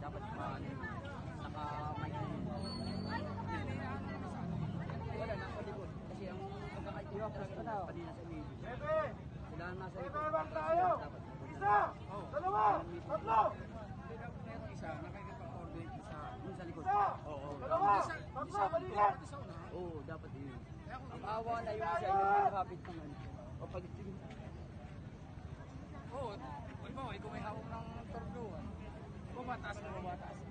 Dapat naka-mic. Wala, nasa likod. Kasi ang pagkakaitiwa ko sa kanina sa video. Sila nasa likod. Isa! Dalawa! Tatlo! Meron isa, nakikipag-coordinate sa likod. Oo. Dalawa! Tatlo! Balikat! Oo, dapat yun. Ang awa na yung isa yung nakakapit naman. O pag... Oo, ikaw may hawak ng tordo. Bumataas na bumataas.